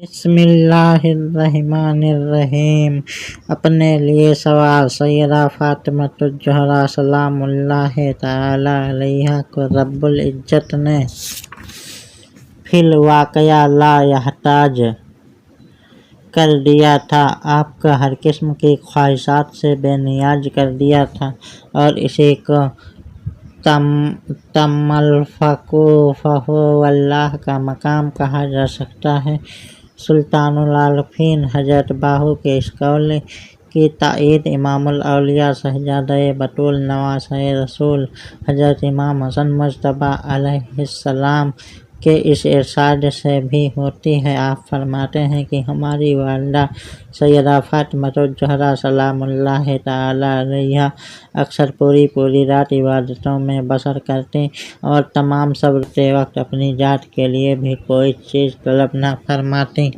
بسم اللہ الرحمن الرحیم۔ اپنے لیے سوال سیدہ فاطمۃ الزہرا سلام اللہ تعالی علیہا کو رب العزت نے فی الواقعہ لا محتاج کر دیا تھا، آپ کو ہر قسم کی خواہشات سے بے نیاز کر دیا تھا، اور اسی کو تم الفقر فہو اللہ کا مقام کہا جا سکتا ہے۔ سلطان العارفین حضرت باہو کے اس قول کی تائید امام الاولیاء شہزادہ بطول نواسہ رسول حضرت امام حسن مجتبیٰ علیہ السلام کے اس ارشاد سے بھی ہوتی ہے۔ آپ فرماتے ہیں کہ ہماری والدہ سیدہ فاطمۃ الزہرا سلام اللہ تعالی علیہا اکثر پوری رات عبادتوں میں بسر کرتیں اور تمام صبر کرتے وقت اپنی ذات کے لیے بھی کوئی چیز طلب نہ فرماتیں۔